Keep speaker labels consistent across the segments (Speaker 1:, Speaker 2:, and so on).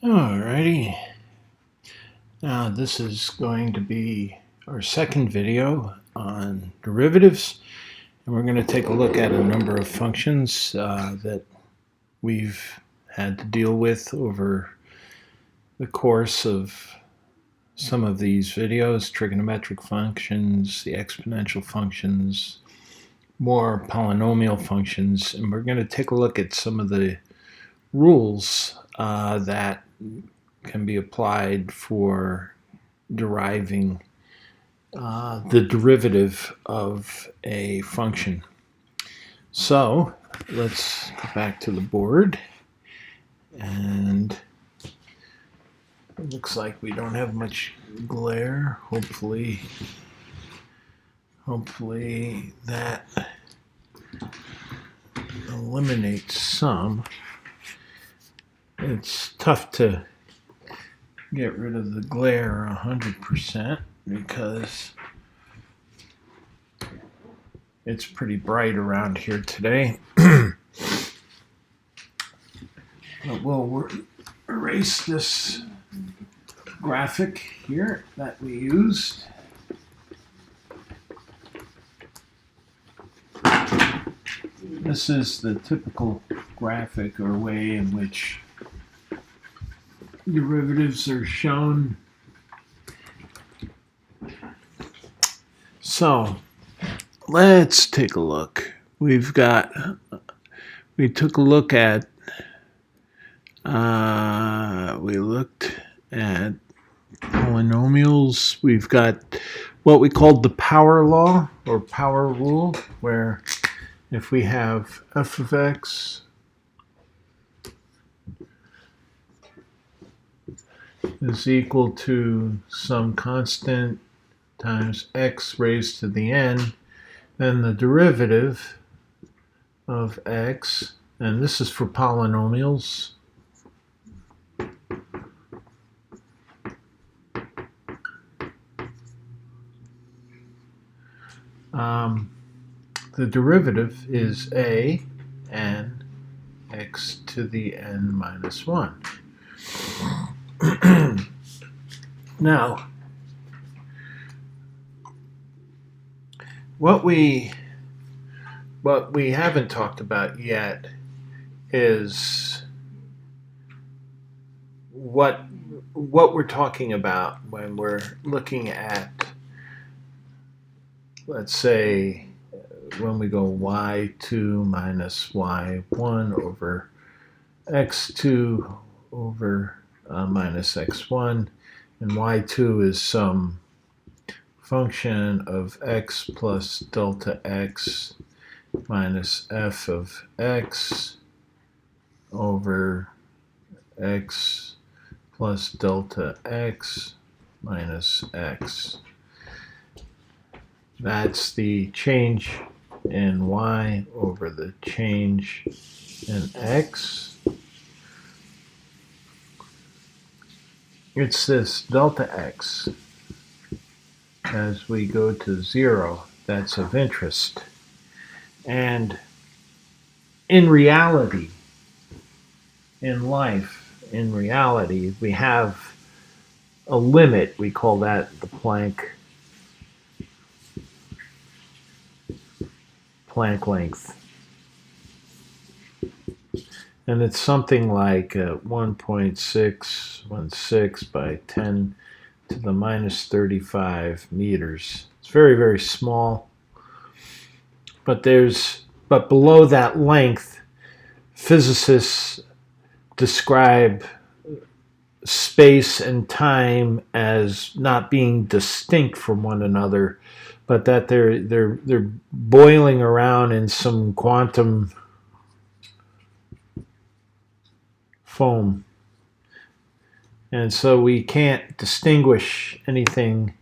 Speaker 1: Alrighty, now this is going to be our second video on derivatives, and we're going to take a look at a number of functions that we've had to deal with over the course of some of these videos: trigonometric functions, the exponential functions, more polynomial functions, and we're going to take a look at some of the rules that can be applied for deriving the derivative of a function. So let's go back to the board, and it looks like we don't have much glare. Hopefully that eliminates some. It's tough to get rid of the glare 100% because it's pretty bright around here today. But we'll erase this graphic here that we used. This is the typical graphic or way in which derivatives are shown. So let's take a look. We took a look at we looked at polynomials. We've got what we called the power law or power rule, where if we have f of x is equal to some constant times x raised to the n, then the derivative of x, and this is for polynomials, the derivative is a n x to the n minus 1. Now, what we haven't talked about yet is what we're talking about when we're looking at, let's say, when we go y2 minus y1 over x2 over minus x1, and y2 is some function of x plus delta x minus f of x over x plus delta x minus x. That's the change in y over the change in x. It's this delta x as we go to 0 that's of interest. And in reality, in life, in reality, we have a limit. We call that the Planck length. And it's something like 1.616 by 10 to the minus 35 meters. It's very, very small. But below that length, physicists describe space and time as not being distinct from one another, but that they're boiling around in some quantum foam. And so we can't distinguish anything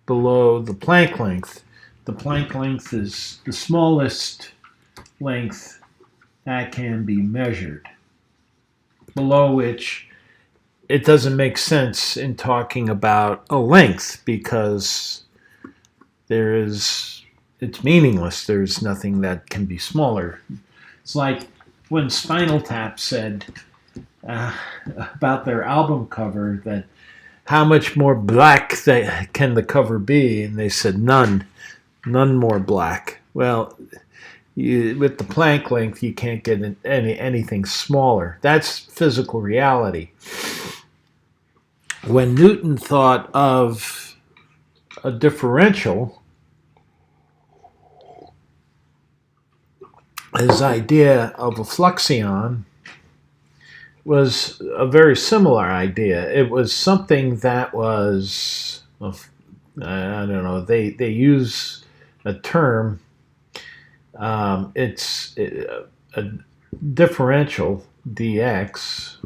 Speaker 1: below the Planck length. The Planck length is the smallest length that can be measured, below which it doesn't make sense in talking about a length because it's meaningless. There's nothing that can be smaller. It's like when Spinal Tap said uh, about their album cover, that how much more black can the cover be, and they said none more black. Well, with the Planck length, you can't get anything smaller. That's physical reality. When Newton thought of a differential, his idea of a fluxion was a very similar idea. It was something that was, I don't know, they use a term. It's a differential, dx,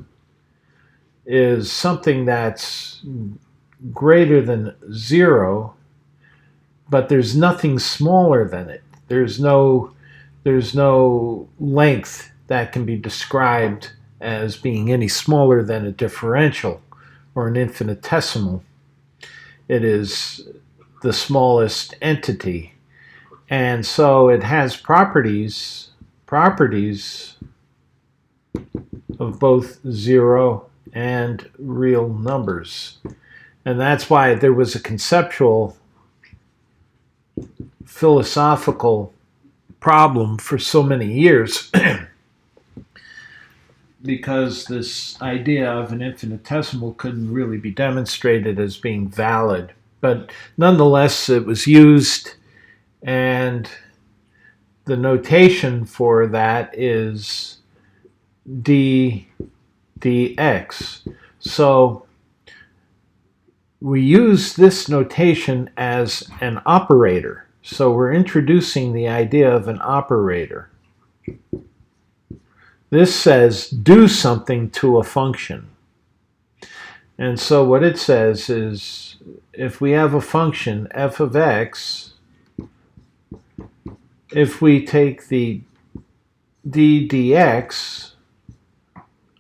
Speaker 1: is something that's greater than 0, but there's nothing smaller than it. There's no length that can be described as being any smaller than a differential or an infinitesimal. It is the smallest entity. And so it has properties of both 0 and real numbers. And that's why there was a conceptual, philosophical problem for so many years because this idea of an infinitesimal couldn't really be demonstrated as being valid. But nonetheless, it was used, and the notation for that is d dx. So we use this notation as an operator. So we're introducing the idea of an operator. This says do something to a function. And so what it says is, if we have a function f of x, if we take the d dx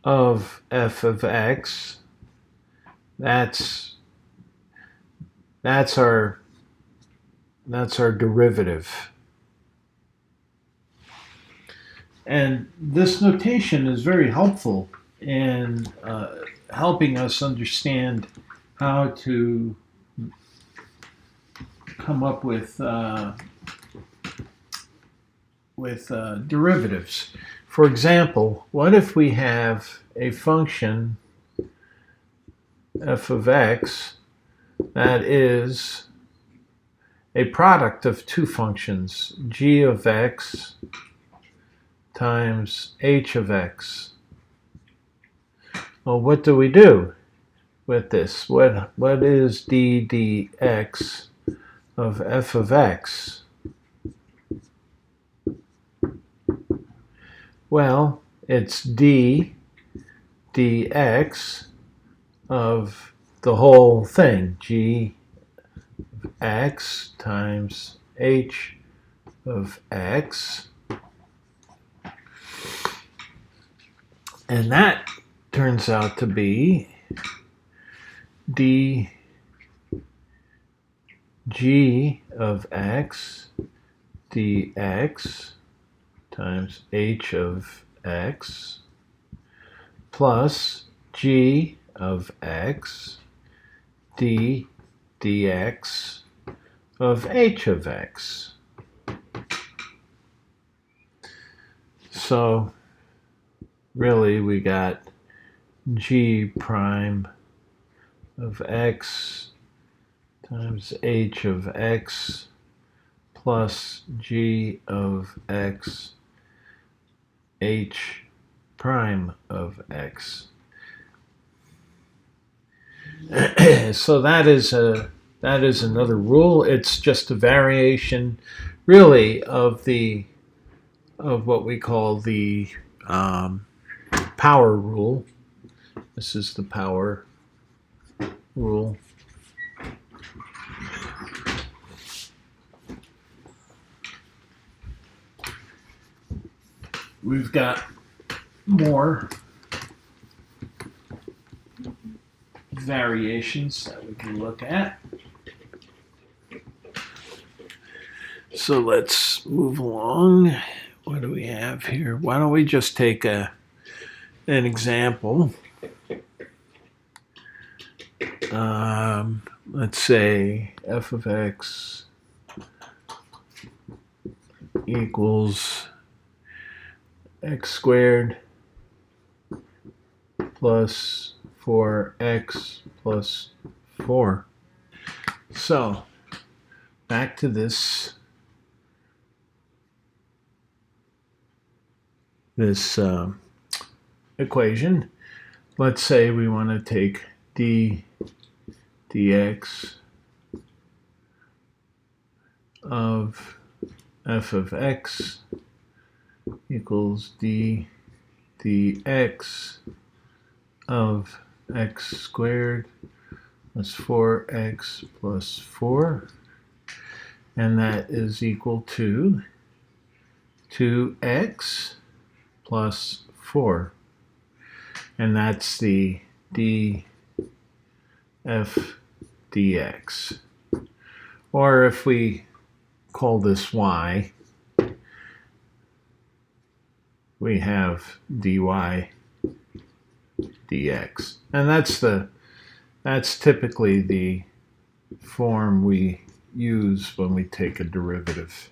Speaker 1: of f of x, that's our derivative. And this notation is very helpful in helping us understand how to come up with derivatives. For example, what if we have a function f of x that is a product of two functions, g of x times h of x. Well, what do we do with this? What is d dx of f of x? Well, it's d dx of the whole thing, g of x times h of x. And that turns out to be dg of x dx times h of x plus g of x d dx of h of x. So really we got g prime of x times h of x plus g of x h prime of x. So that is another rule. It's just a variation, really, of what we call the power rule. This is the power rule. We've got more variations that we can look at. So let's move along. What do we have here? Why don't we just take an an example. Let's say f of x equals x squared plus 4x plus 4. So back to this equation. Let's say we want to take dx of f of x equals dx of x squared plus 4x plus 4, and that is equal to 2x plus 4, and that's the df dx. Or if we call this y, we have dy dx, and that's typically the form we use when we take a derivative,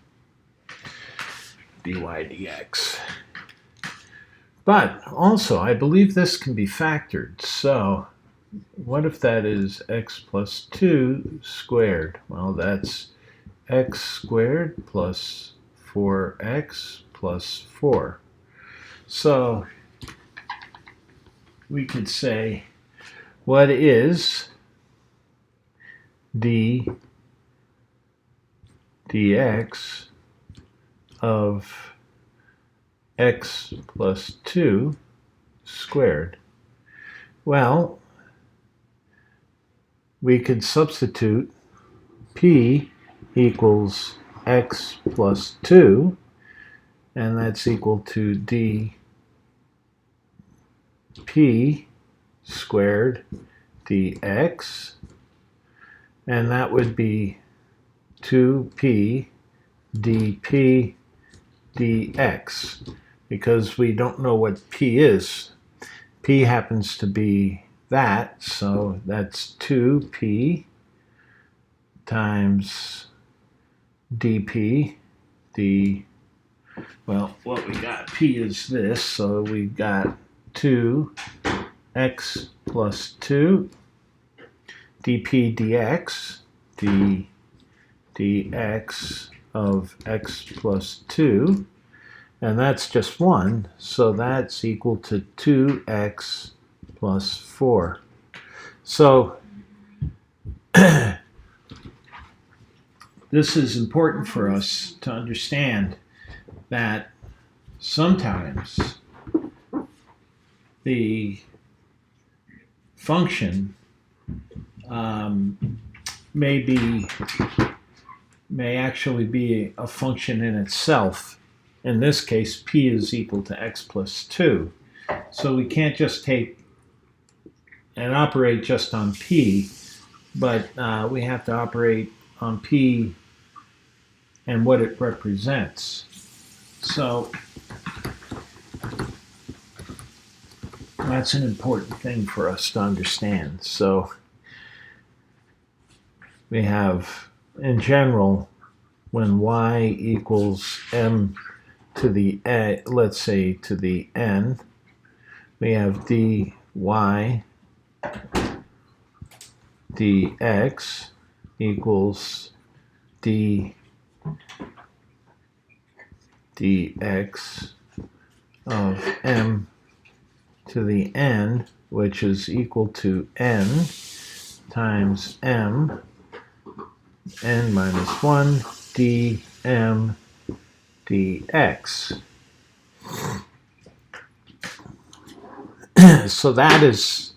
Speaker 1: dy dx. But also, I believe this can be factored. So what if that is x plus 2 squared? Well, that's x squared plus 4x plus 4. So we could say, what is dx of x plus 2 squared? Well, we could substitute p equals x plus 2, and that's equal to dp squared dx, and that would be 2p dp dx, because we don't know what p is. P happens to be that, so that's 2p times dp well, what we got, p is this, so we've got 2x plus 2 dp dx, dx of x plus 2, and that's just 1, so that's equal to 2x plus 4. So this is important for us to understand that sometimes the function may actually be a function in itself. In this case, p is equal to x plus 2. So we can't just take and operate just on p, but we have to operate on p and what it represents. So that's an important thing for us to understand. So we have, in general, when y equals m to the a, let's say to the n, we have dy dx equals dx of m to the n, which is equal to n times n minus 1 dm dx. So that is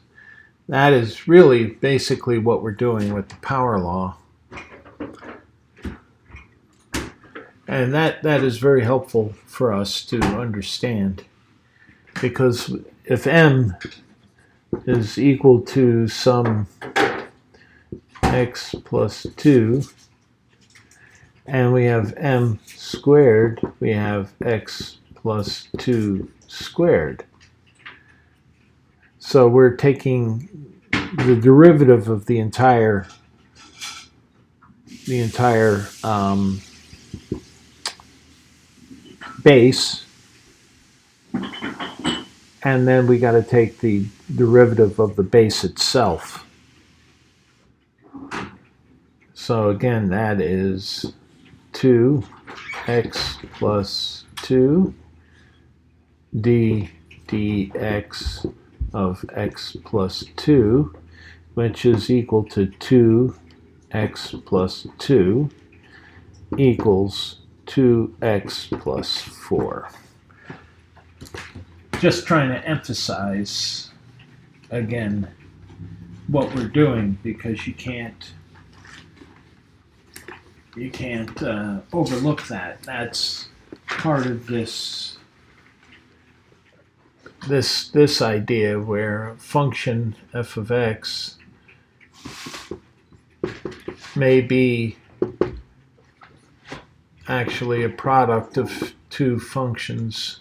Speaker 1: really basically what we're doing with the power law. And that is very helpful for us to understand, because if m is equal to some x plus 2, and we have m squared, we have x plus 2 squared. So we're taking the derivative of the entire base, and then we got to take the derivative of the base itself. So again, that is 2x plus 2 d dx of x plus 2, which is equal to 2x plus 2 equals 2x plus 4. Just trying to emphasize, again, what we're doing, because you can't overlook that. That's part of this idea where a function f of x may be actually a product of two functions.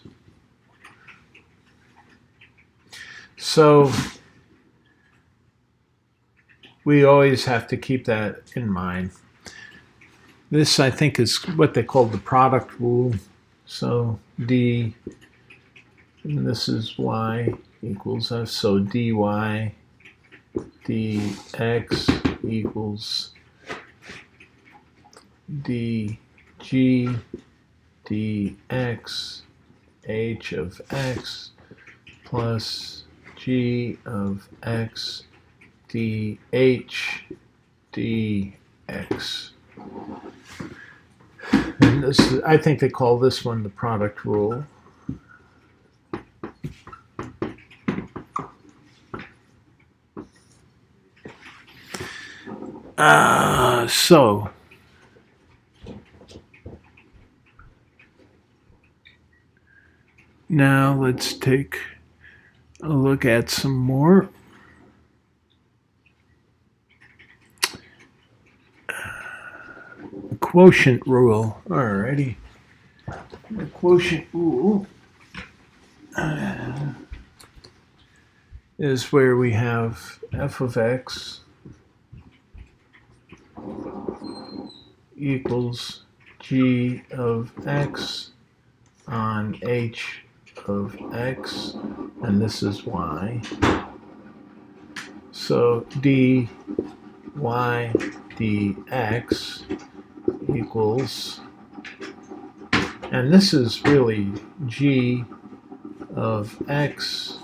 Speaker 1: So we always have to keep that in mind. This, I think, is what they call the product rule. So d, and this is y equals f, so dy dx equals dg dx h of x plus g of x dh dx. And this is, I think they call this one the product rule. So now let's take a look at some more. The quotient rule. Alrighty. The quotient rule is where we have f of x equals g of x on h of x, and this is y. So dy dx equals, and this is really g of x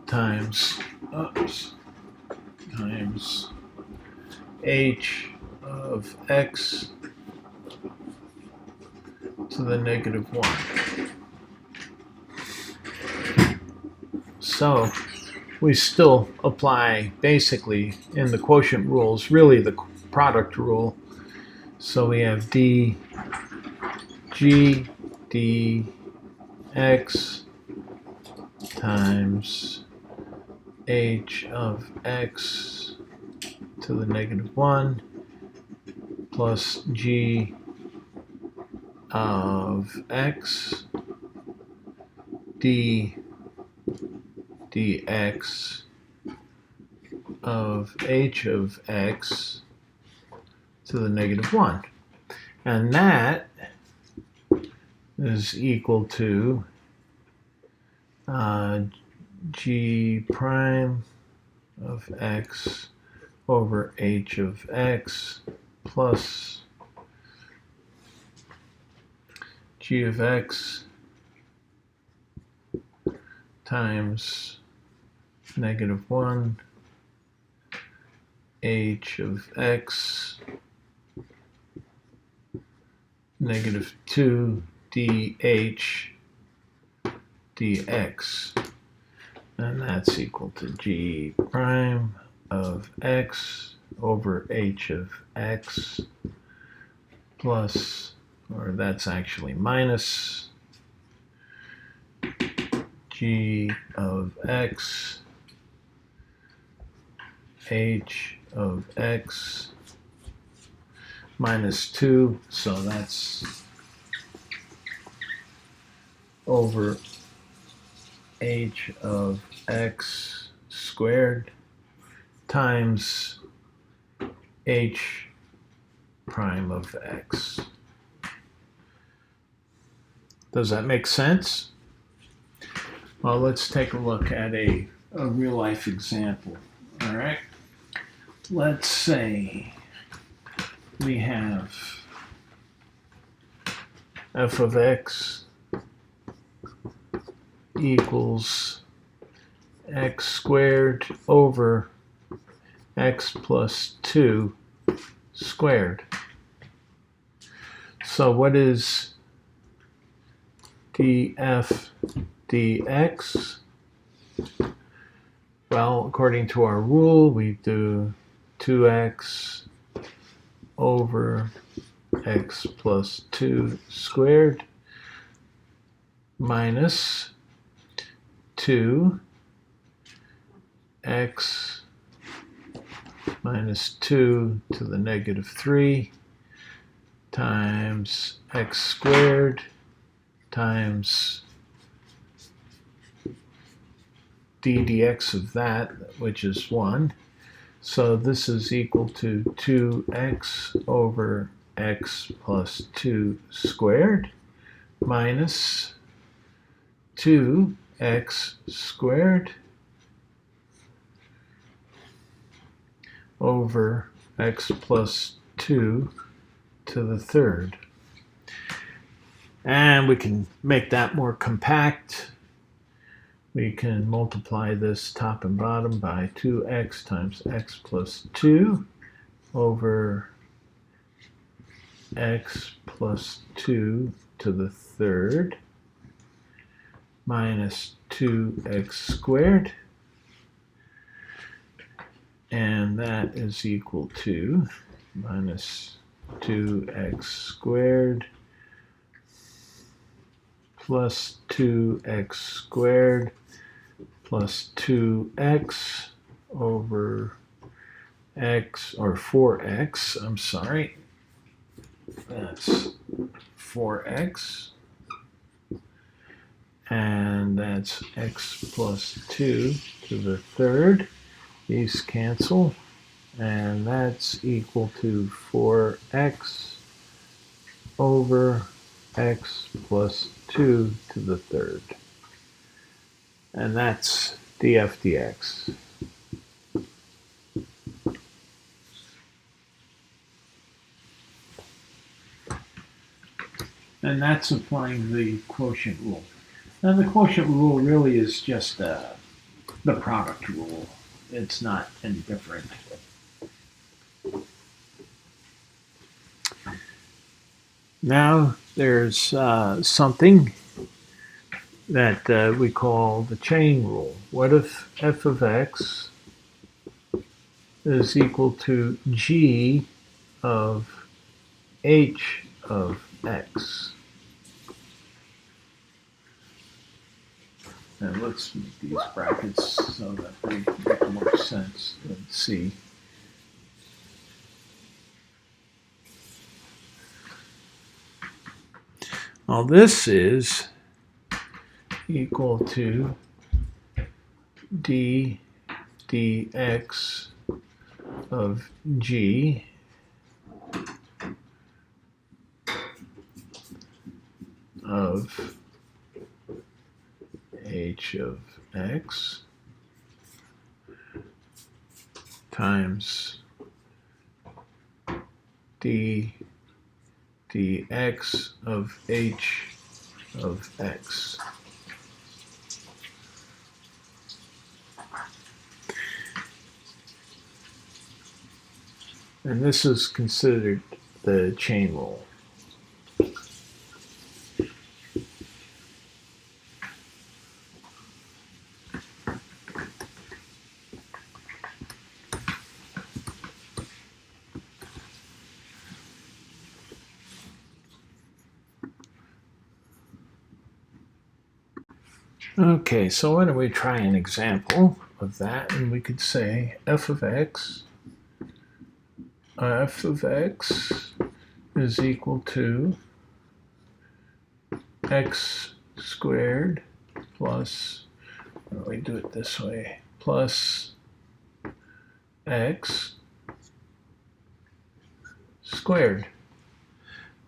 Speaker 1: times h of x to the negative 1. So we still apply, basically, in the quotient rules, really the product rule. So we have dg dx times h of x to the negative 1 plus g of x dx of h of x to the negative 1. And that is equal to g prime of x over h of x plus g of x times negative 1 h of x negative 2 dh dx, and that's equal to g prime of x over h of x plus, or that's actually minus g of x h of x minus 2, so that's over h of x squared times h prime of x. Does that make sense? Well, let's take a look at a real-life example. All right. Let's say we have f of x equals x squared over x plus 2 squared. So what is df dx? Well, according to our rule, we do 2x over x plus 2 squared minus 2x minus 2 to the negative 3 times x squared times d dx of that, which is 1. So this is equal to 2x over x plus 2 squared minus 2x squared over x plus 2 to the third. And we can make that more compact. We can multiply this top and bottom by 2x times x plus 2 over x plus 2 to the third minus 2x squared. And that is equal to minus 2x squared plus 2x squared plus 2x over x, or 4x, I'm sorry. That's 4x. And that's x plus 2 to the third. These cancel. And that's equal to 4x over x plus 2 to the third. And that's df dx. And that's applying the quotient rule. Now the quotient rule really is just the product rule. It's not any different. Now there's something that we call the chain rule. What if f of x is equal to g of h of x? And let's make these brackets so that they make more sense. Let's see. Well, this is equal to d dx of g of h of x times d dx of h of x. And this is considered the chain rule. Okay, so why don't we try an example of that, and we could say f of x is equal to x squared plus we do it this way, plus x squared.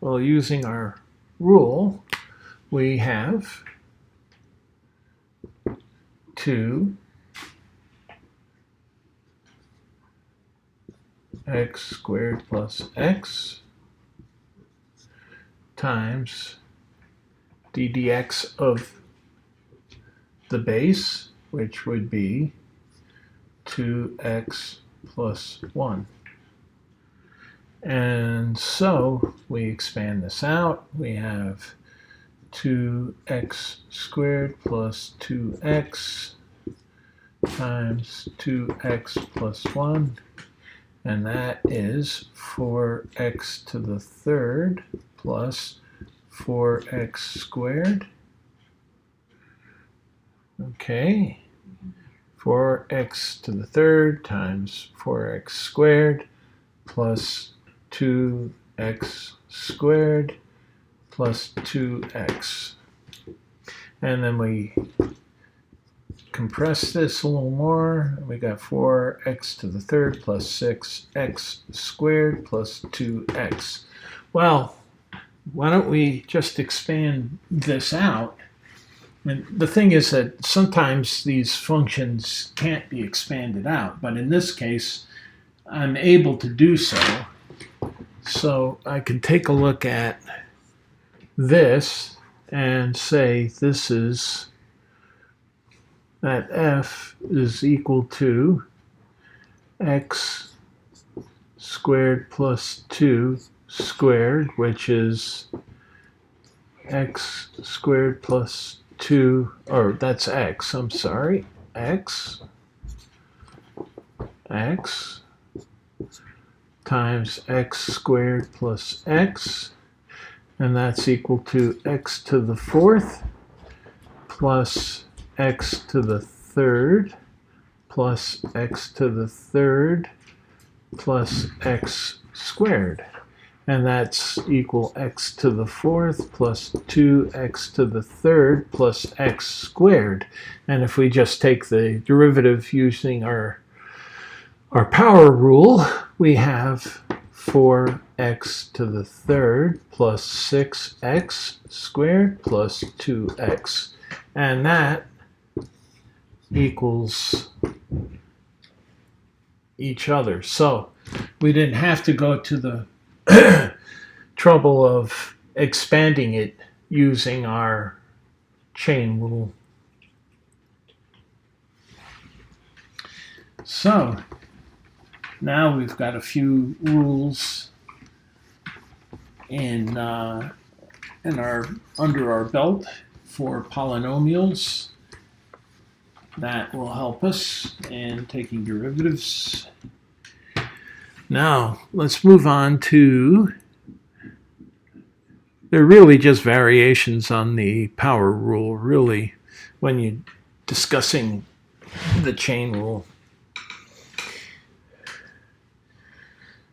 Speaker 1: Well, using our rule, we have 2 x squared plus x times d dx of the base, which would be 2x plus 1. And so we expand this out. We have 2x squared plus 2x times 2x plus 1. And that is 4x to the third plus 4x squared. Okay, 4x to the third times 4x squared plus 2x squared plus 2x. And then we compress this a little more. We got 4x to the third plus 6x squared plus 2x. Well, why don't we just expand this out? And the thing is that sometimes these functions can't be expanded out, but in this case, I'm able to do so. So I can take a look at this and say this is that f is equal to x squared plus 2 squared, which is x squared plus 2, or that's x, I'm sorry, x times x squared plus x, and that's equal to x to the fourth plus x to the third plus x to the third plus x squared. And that's equal x to the fourth plus 2x to the third plus x squared. And if we just take the derivative using our power rule, we have 4x to the third plus 6x squared plus 2x. And that equals each other. So we didn't have to go to the trouble of expanding it using our chain rule. So now we've got a few rules under our belt for polynomials that will help us in taking derivatives. Now, let's move on to, they're really just variations on the power rule, really, when you're discussing the chain rule.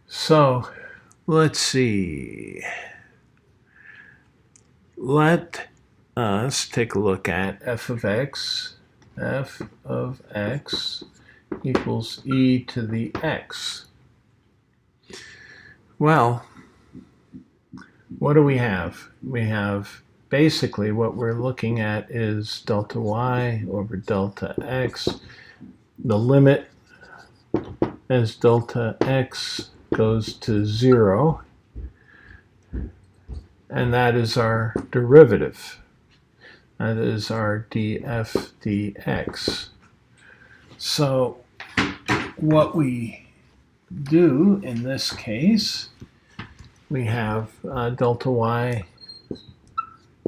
Speaker 1: So, let's see. Let us take a look at f of x. F of x equals e to the x. Well, what do we have? We have basically what we're looking at is delta y over delta x. The limit as delta x goes to 0, and that is our derivative. That is our df dx. So what we do in this case, we have delta y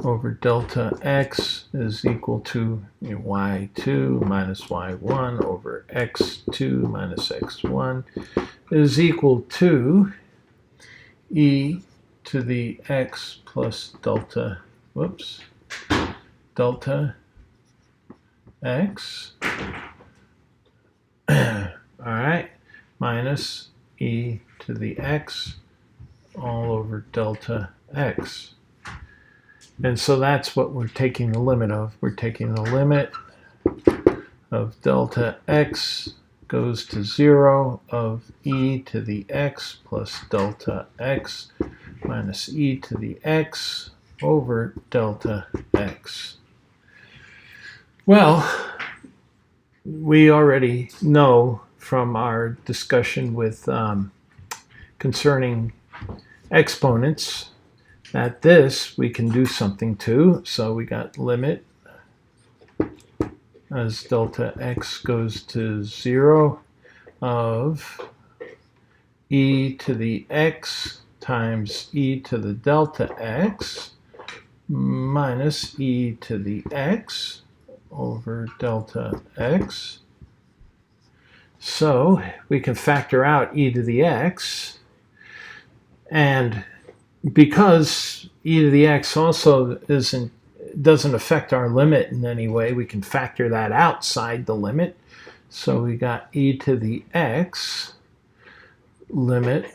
Speaker 1: over delta x is equal to y2 minus y1 over x2 minus x1 is equal to e to the x plus delta x, all right, minus e to the x all over delta x. And so that's what we're taking the limit of. We're taking the limit of delta x goes to 0 of e to the x plus delta x minus e to the x over delta x. Well, we already know from our discussion with concerning exponents that this we can do something to. So we got limit as delta x goes to 0 of e to the x times e to the delta x minus e to the x over delta x. So we can factor out e to the x, and because e to the x also doesn't affect our limit in any way, we can factor that outside the limit. So we got e to the x limit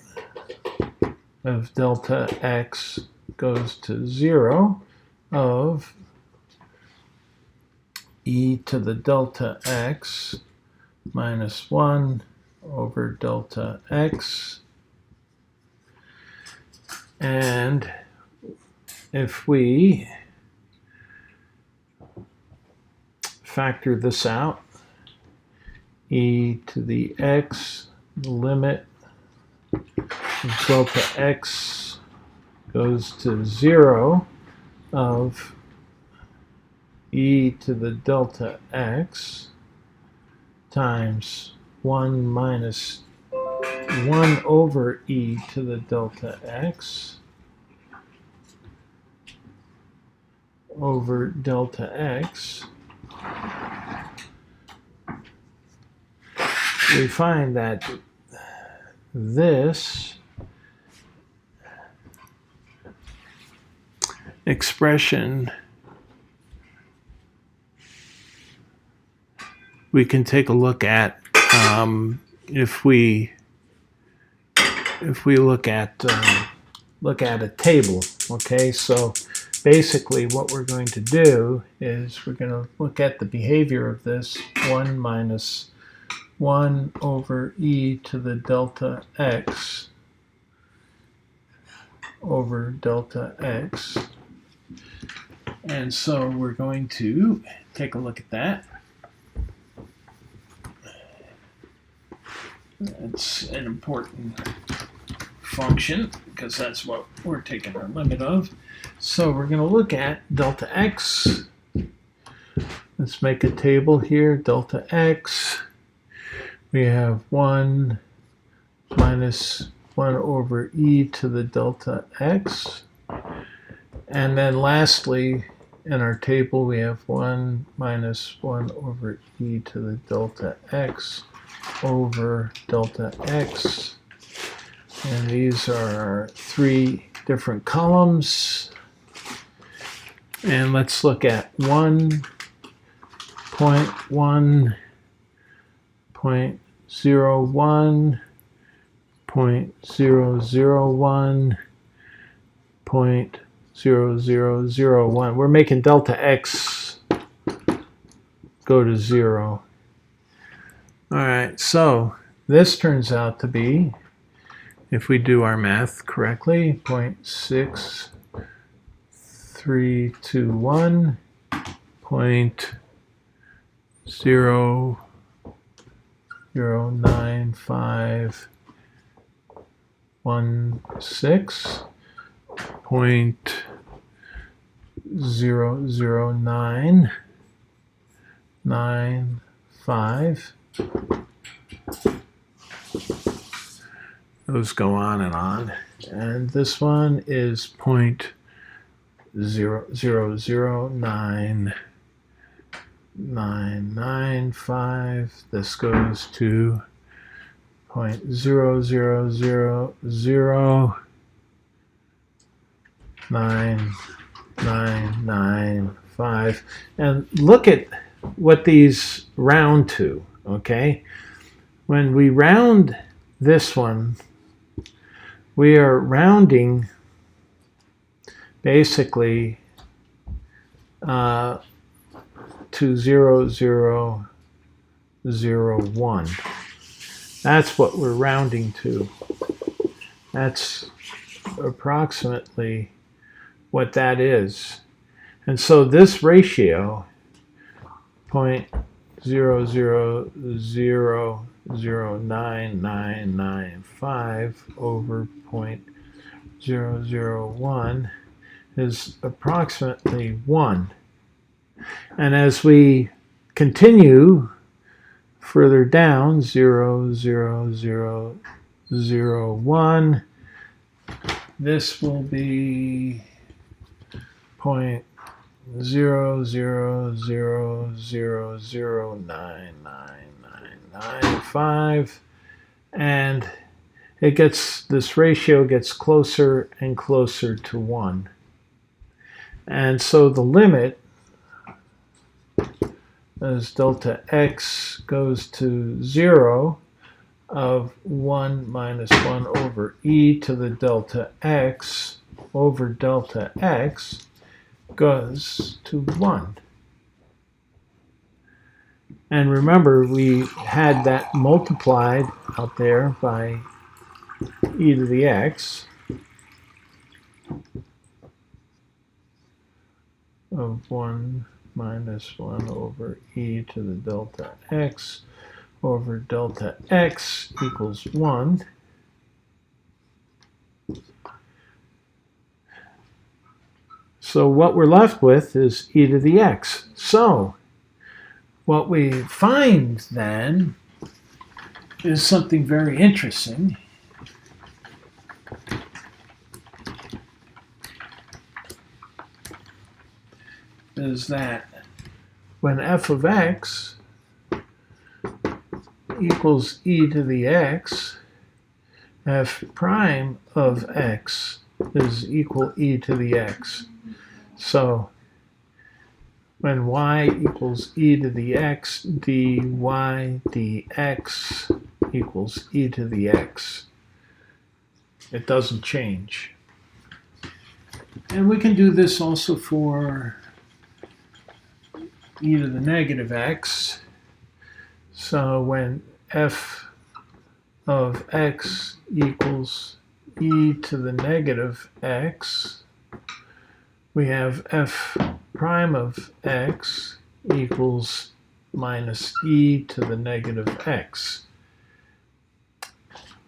Speaker 1: of delta x goes to 0 of e to the delta x minus 1 over delta x. And if we factor this out, e to the x limit of delta x goes to 0 of e to the delta x times 1 minus 1 over e to the delta x over delta x, we find that this expression we can take a look at if we look at a table. Okay, so basically what we're going to do is we're going to look at the behavior of this 1 minus 1 over e to the delta x over delta x. And so we're going to take a look at that. It's an important function because that's what we're taking our limit of. So we're going to look at delta x. Let's make a table here. Delta x. We have 1 minus 1 over e to the delta x. And then lastly, in our table, we have 1 minus 1 over e to the delta x over delta x. And these are our 3 different columns. And let's look at 1.1, 0.01, 0.001, 0.0001. We're making delta x go to 0. All right, so this turns out to be, if we do our math correctly, 0.6321, 0.09516, 0.00995. Those go on and on. And this one is 0.0009995. This goes to 0.0009995. And look at what these round to, okay? When we round this one, we are rounding basically to 0, 0, 0.001. That's what we're rounding to. That's approximately what that is. And so this ratio, 0.00009995 over 0.001 is approximately 1. And as we continue further down, 0.00001, this will be 0.0000099995, and this ratio gets closer and closer to 1. And so the limit as delta x goes to 0 of 1 minus 1 over e to the delta x over delta x goes to 1. And remember, we had that multiplied out there by e to the x of 1 minus 1 over e to the delta x over delta x equals 1. So what we're left with is e to the x. So what we find then is something very interesting. Is that when f of x equals e to the x, f prime of x is equal e to the x. So when y equals e to the x, dy dx equals e to the x. It doesn't change. And we can do this also for e to the negative x. So when f of x equals e to the negative x, we have f prime of x equals minus e to the negative x.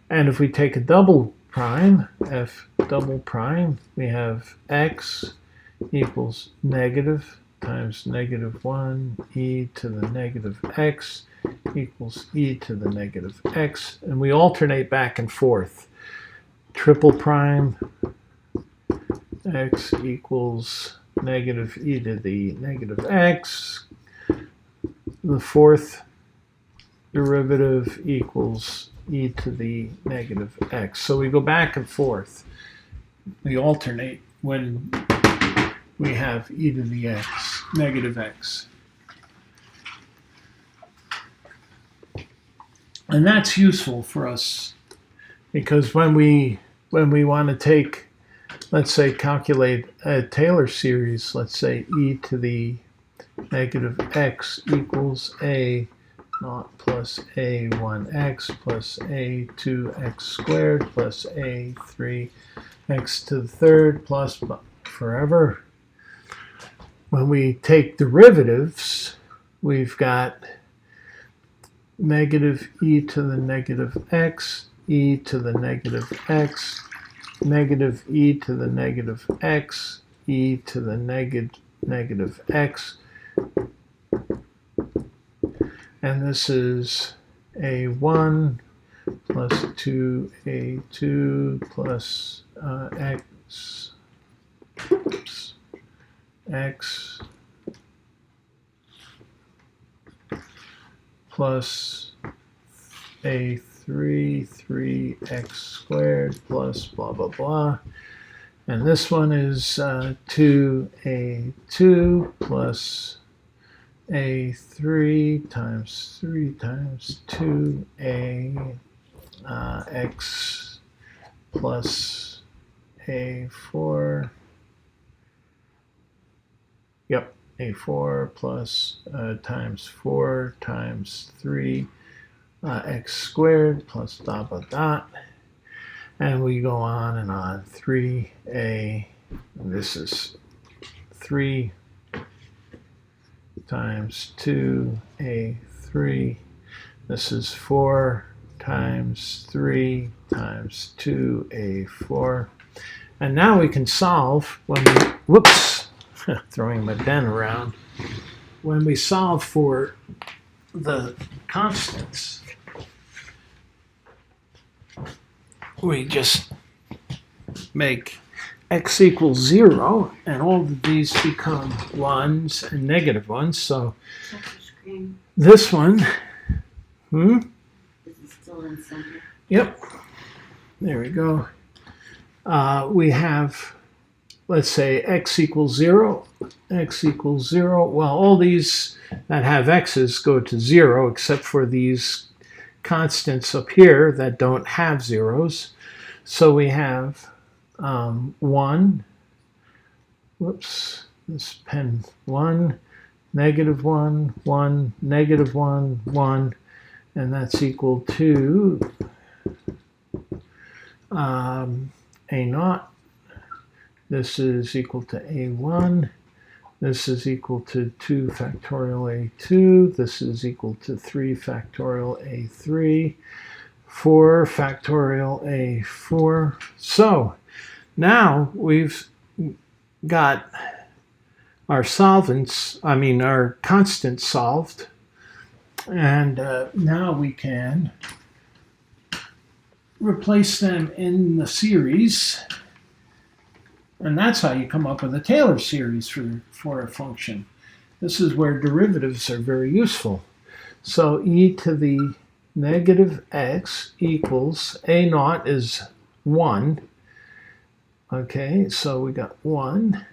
Speaker 1: And if we take a double prime, f double prime, we have x equals negative times negative 1 e to the negative x equals e to the negative x. And we alternate back and forth. Triple prime x equals negative e to the negative x. The fourth derivative equals e to the negative x. So we go back and forth. We alternate when we have e to the x, negative x. And that's useful for us because when we want to take, let's say, calculate a Taylor series, let's say e to the negative x equals a naught plus a1x plus a2x squared plus a3x to the third plus forever. When we take derivatives, we've got negative e to the negative x, e to the negative x, negative e to the negative x, e to the negative x. And this is a1 plus 2a2 plus x plus a3, 3x squared plus blah, blah, blah. And this one is 2a2 plus a3 times 3 times 2a x plus a4. Yep, a4 plus times 4 times 3 x squared plus dot dot dot. And we go on and on. 3a, this is 3 times 2a3. This is 4 times 3 times 2a4. And now we can solve when we, whoops, throwing my pen around. When we solve for the constants, we just make x equals 0, and all of these become 1s and negative 1s. So this one,
Speaker 2: Is it still in center?
Speaker 1: Yep, there we go. We have, let's say, x equals 0, x equals 0. Well, all these that have x's go to 0, except for these constants up here that don't have zeros. So we have 1, whoops, this pen, 1, negative 1, 1, negative 1, 1, and that's equal to a naught. This is equal to a1. This is equal to 2 factorial a2. This is equal to 3 factorial a3. 4 factorial a4. So now we've got our solvents, our constants solved. And now we can replace them in the series. And that's how you come up with a Taylor series for a function. This is where derivatives are very useful. So e to the negative x equals a naught is 1. Okay, so we got 1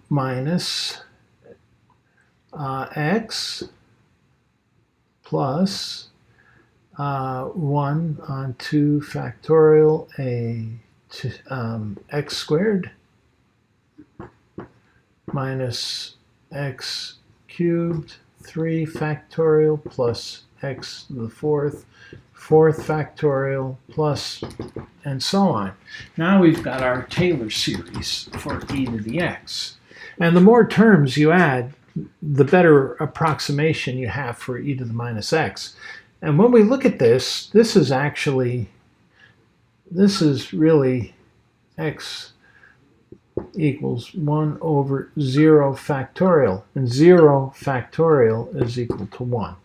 Speaker 1: minus x plus 1 on 2 factorial x squared minus x cubed 3 factorial plus x to the fourth factorial plus, and so on. Now we've got our Taylor series for e to the x. And the more terms you add, the better approximation you have for e to the minus x. And when we look at this, this is really x equals 1 over 0 factorial. And 0 factorial is equal to 1.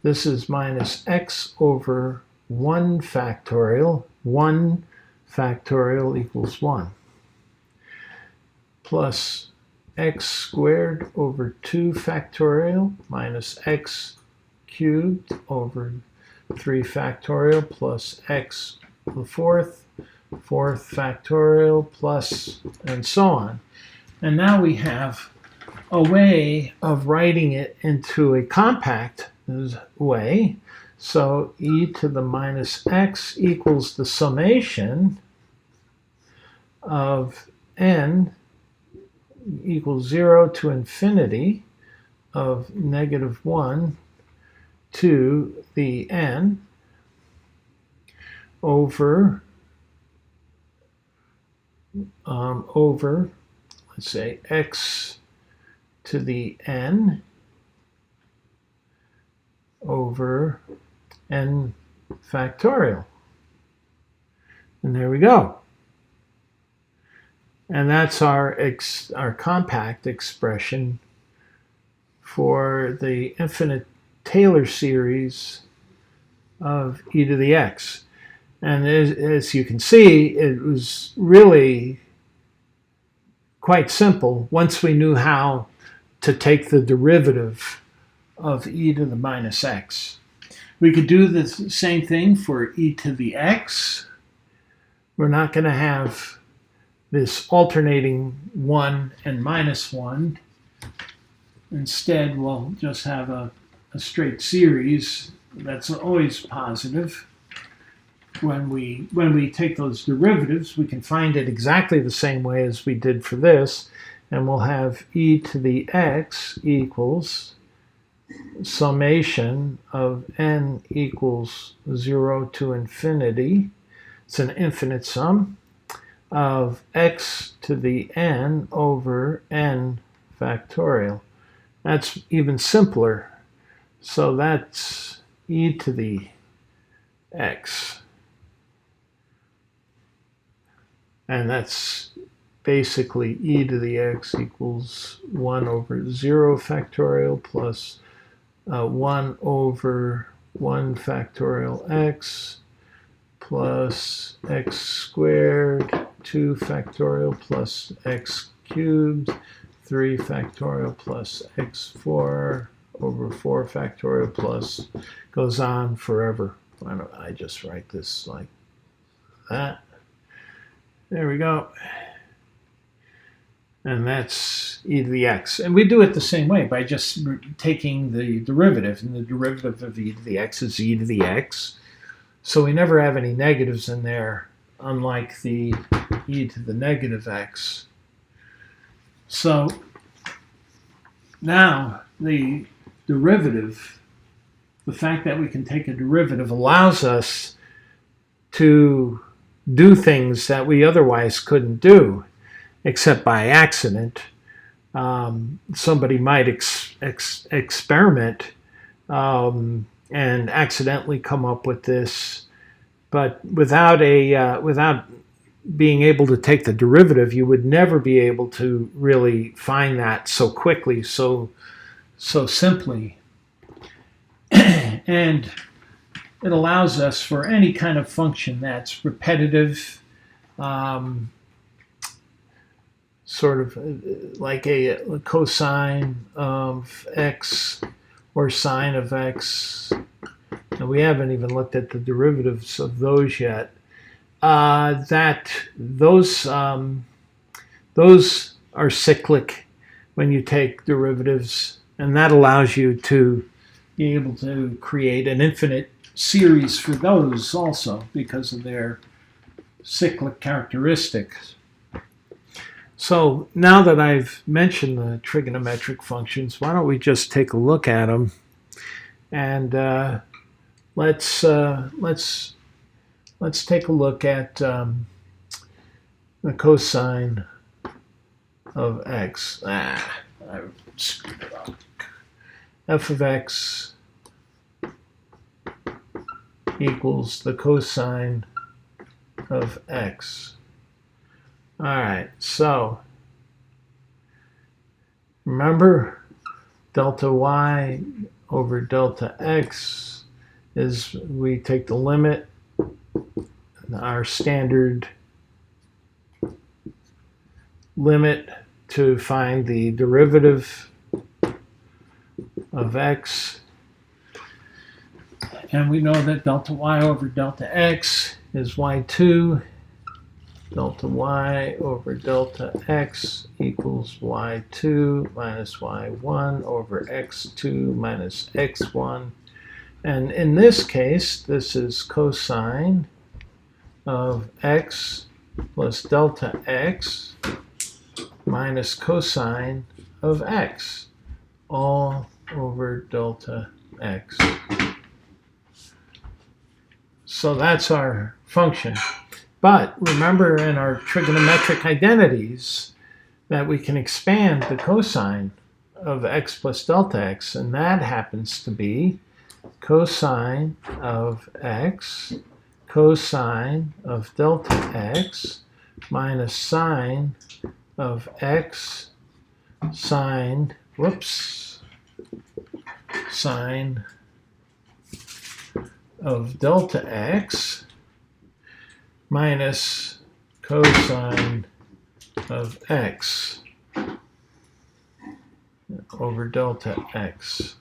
Speaker 1: This is minus x over 1 factorial. 1 factorial equals 1. Plus x squared over 2 factorial minus x cubed over 3 factorial plus x to the fourth factorial plus, and so on. And now we have a way of writing it into a compact way. So e to the minus x equals the summation of n equals 0 to infinity of negative 1 to the n over let's say x to the n over n factorial. And there we go. And that's our compact expression for the infinite Taylor series of e to the x. And as you can see, it was really quite simple once we knew how to take the derivative of e to the minus x. We could do the same thing for e to the x. We're not going to have this alternating 1 and minus 1. Instead, we'll just have a straight series that's always positive. When we take those derivatives, we can find it exactly the same way as we did for this. and we'll have e to the x equals summation of n equals 0 to infinity. It's an infinite sum of x to the n over n factorial. That's even simpler. So that's e to the x. And that's basically e to the x equals 1 over 0 factorial plus 1 over 1 factorial x plus x squared 2 factorial plus x cubed 3 factorial plus x4 over 4 factorial plus goes on forever. Why don't I just write this like that? There we go. And that's e to the x. And we do it the same way by just taking the derivative. And the derivative of e to the x is e to the x. So we never have any negatives in there, unlike the e to the negative x. So now the derivative, the fact that we can take a derivative allows us to do things that we otherwise couldn't do, except by accident. Somebody might experiment and accidentally come up with this, but without being able to take the derivative, you would never be able to really find that so quickly, so simply. And it allows us for any kind of function that's repetitive, sort of like a cosine of x or sine of x. And we haven't even looked at the derivatives of those yet. Those are cyclic when you take derivatives, and that allows you to be able to create an infinite series for those also because of their cyclic characteristics. So now that I've mentioned the trigonometric functions, why don't we just take a look at them, and let's take a look at the cosine of x. I screwed it up. F of x equals the cosine of x. All right, so remember delta y over delta x is we take the limit, our standard limit to find the derivative of x. And we know that delta y over delta x is y2. Delta y over delta x equals y2 minus y1 over x2 minus x1. And in this case, this is cosine of x plus delta x minus cosine of x, all over delta x. So that's our function. But remember in our trigonometric identities that we can expand the cosine of x plus delta x, and that happens to be cosine of x cosine of delta x minus sine of x sine of delta x minus cosine of x over delta x.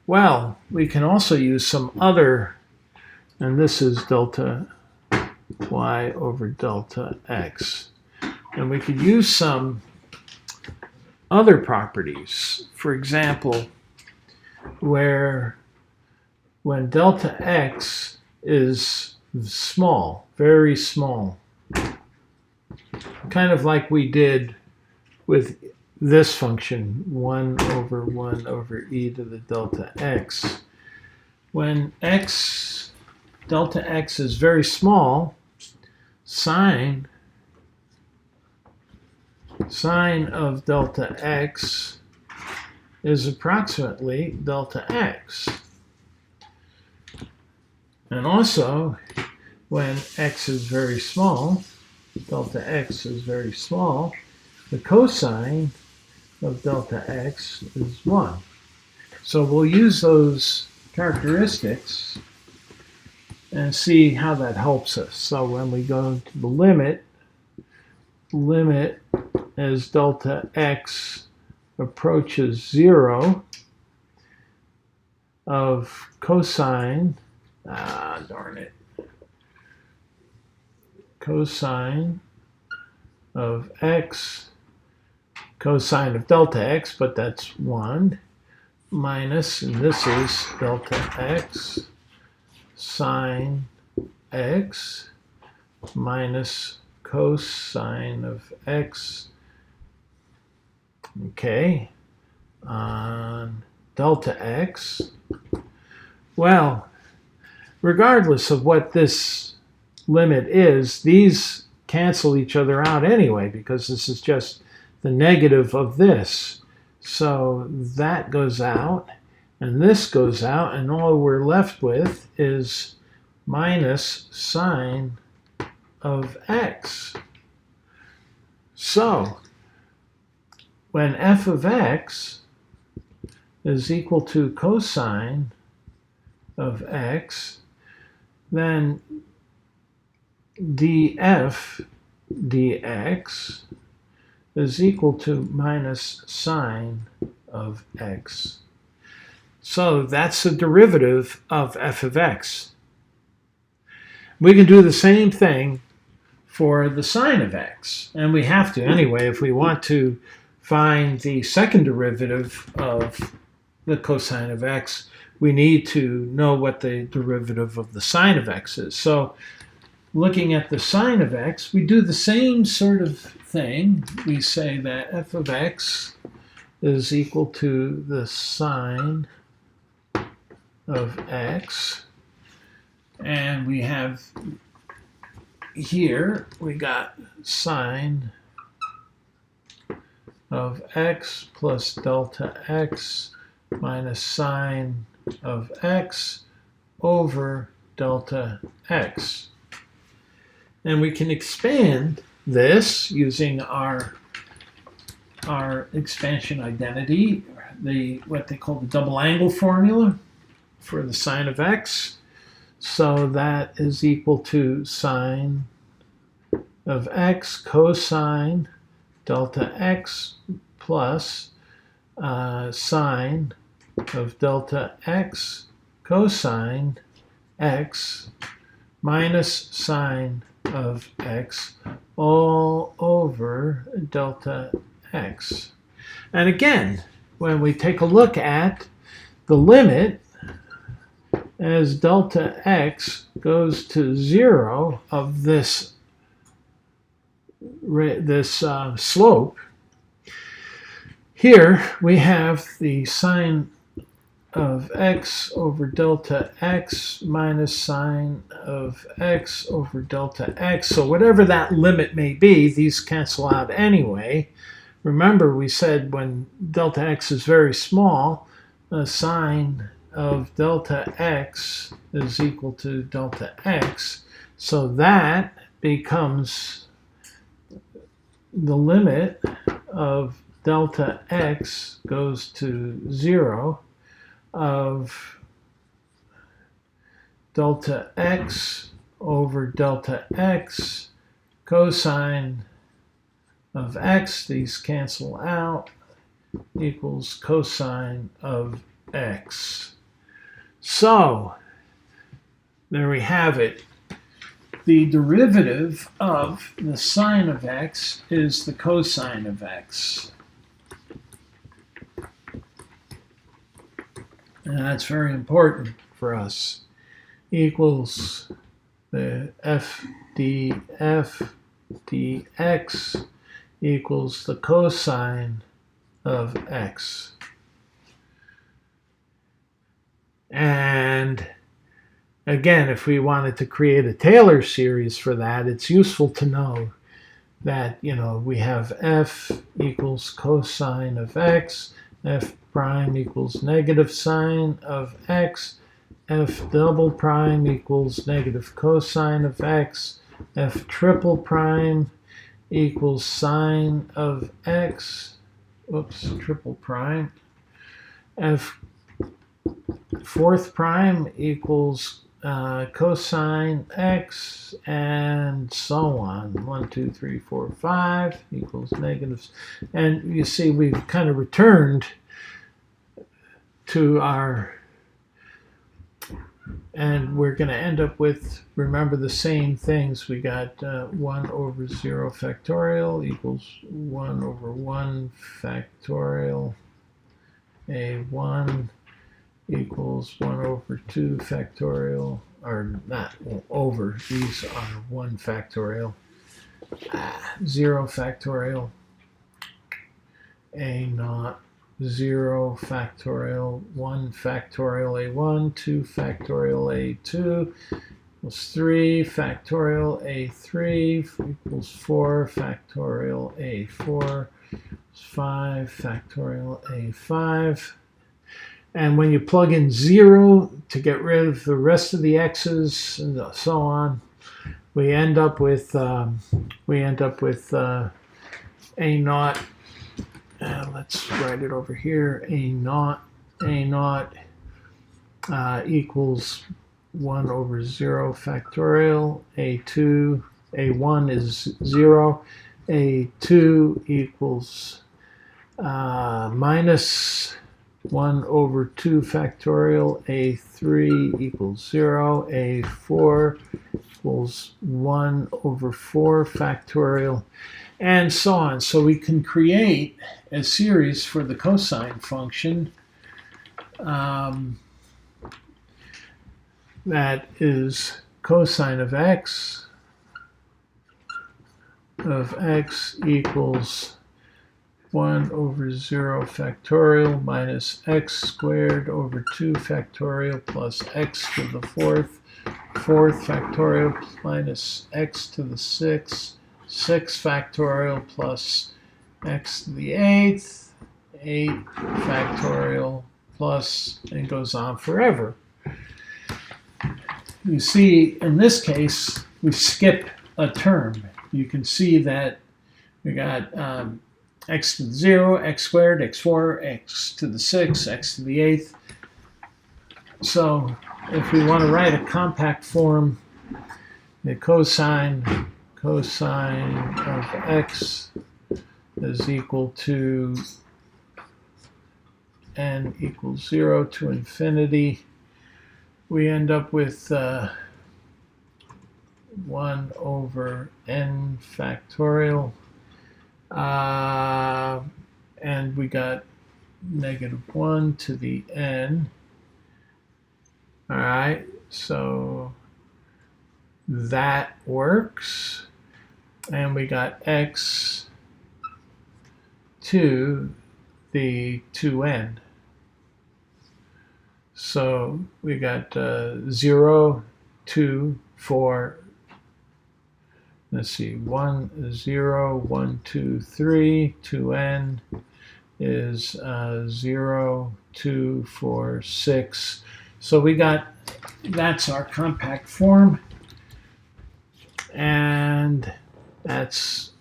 Speaker 1: Well, we can also use some other, and this is delta y over delta x. And we could use some other properties. For example, where when delta x is small, very small, kind of like we did with this function, 1 over e to the delta x. When delta x is very small, sine of delta x is approximately delta x. And also, when x is very small, delta x is very small, the cosine of delta x is 1. So we'll use those characteristics and see how that helps us. So when we go to the limit as delta x approaches 0 of cosine, cosine of x, cosine of delta x, but that's 1, minus, and this is delta x, sine x, minus cosine of x, okay, on delta x. Well, regardless of what this limit is, these cancel each other out anyway, because this is just the negative of this. So that goes out, and this goes out, and all we're left with is minus sine of x. So when f of x is equal to cosine of x, then df dx is equal to minus sine of x. So that's the derivative of f of x. We can do the same thing for the sine of x, and we have to anyway if we want to find the second derivative of the cosine of x. We need to know what the derivative of the sine of x is. So looking at the sine of x, we do the same sort of thing. We say that f of x is equal to the sine of x. And we have here, we got sine of x plus delta x minus sine of x over delta x. And we can expand this using our expansion identity, what they call the double angle formula for the sine of x. So that is equal to sine of x cosine delta x plus sine of delta x cosine x minus sine of x all over delta x. And again, when we take a look at the limit as delta x goes to 0 of this slope, here we have the sine of x over delta x minus sine of x over delta x. So whatever that limit may be, these cancel out anyway. Remember, we said when delta x is very small, the sine of delta x is equal to delta x. So that becomes the limit of delta x goes to 0 of delta x over delta x cosine of x, these cancel out, equals cosine of x. So there we have it. The derivative of the sine of x is the cosine of x. And that's very important for us. Equals the f df dx equals the cosine of x. And again, if we wanted to create a Taylor series for that, it's useful to know that, we have f equals cosine of x, f prime equals negative sine of x, f double prime equals negative cosine of x, f triple prime equals sine of x, triple prime, f fourth prime equals cosine x, and so on. 1, 2, 3, 4, 5 equals negatives. And you see we've kind of returned to our, and we're going to end up with, remember, the same things. We got 1 over 0 factorial equals 1 over 1 factorial a1 equals 1 over 2 factorial, or not over, these are 1 factorial, 0 factorial, a naught, 0 factorial, 1 factorial a1, 2 factorial a2, equals 3 factorial a3, equals 4 factorial a4, 5 factorial a5. And when you plug in 0 to get rid of the rest of the x's and so on, we end up with a naught. Let's write it over here. A naught equals 1 over 0 factorial. A1 is 0. A2 equals minus 1 over 2 factorial, a3 equals 0, a4 equals 1 over 4 factorial, and so on. So we can create a series for the cosine function that is cosine of x equals 1 over 0 factorial minus x squared over 2 factorial plus x to the fourth factorial minus x to the sixth factorial plus x to the eighth, 8 factorial plus, and it goes on forever. You see, in this case, we skipped a term. You can see that we got x to the 0, x squared, x4, x to the 6th, x to the 8th. So if we want to write a compact form, the cosine of x is equal to n equals 0 to infinity. We end up with 1 over n factorial. And we got negative 1 to the n. All right, so that works. And we got x to the 2n. So we got 0, 2, 4. Let's see, 1, 0, 1, 2, 3, 2n is 0, 2, 4, 6. So we got, that's our compact form, and that's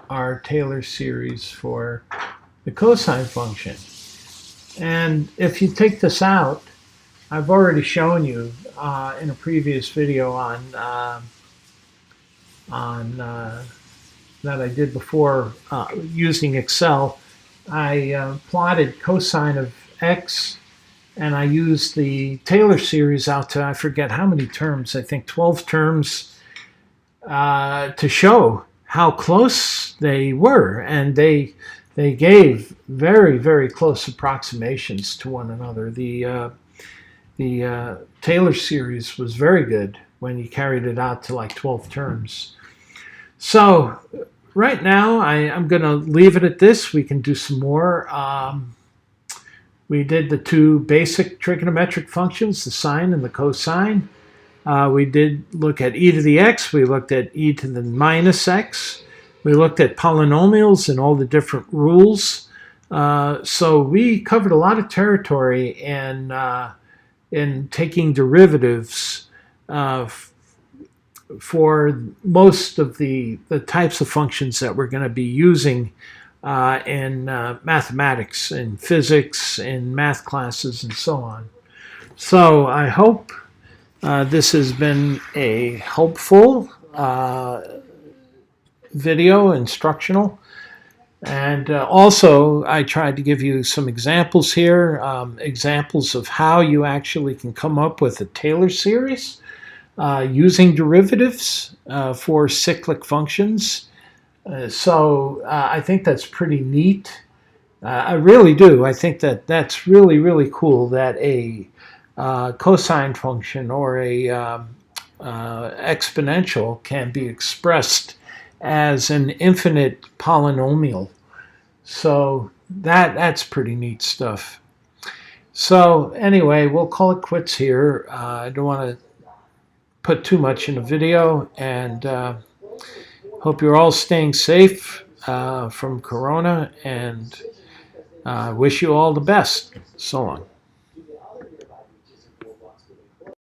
Speaker 1: our Taylor series for the cosine function. And if you take this out, I've already shown you in a previous video that I did before using Excel. I plotted cosine of x, and I used the Taylor series out to, I forget how many terms, I think 12 terms, to show how close they were. And they gave very, very close approximations to one another. The Taylor series was very good when you carried it out to like 12 terms. So right now, I'm going to leave it at this. We can do some more. We did the two basic trigonometric functions, the sine and the cosine. We did look at e to the x. We looked at e to the minus x. We looked at polynomials and all the different rules. So we covered a lot of territory in taking derivatives for most of the types of functions that we're going to be using in mathematics, in physics, in math classes, and so on. So I hope this has been a helpful video, instructional. And also, I tried to give you some examples here, examples of how you actually can come up with a Taylor series using derivatives for cyclic functions. So I think that's pretty neat. I really do. I think that that's really, really cool that a cosine function or a exponential can be expressed as an infinite polynomial. So that's pretty neat stuff. So anyway, we'll call it quits here. I don't want to put too much in a video, and hope you're all staying safe from Corona, and wish you all the best. So long.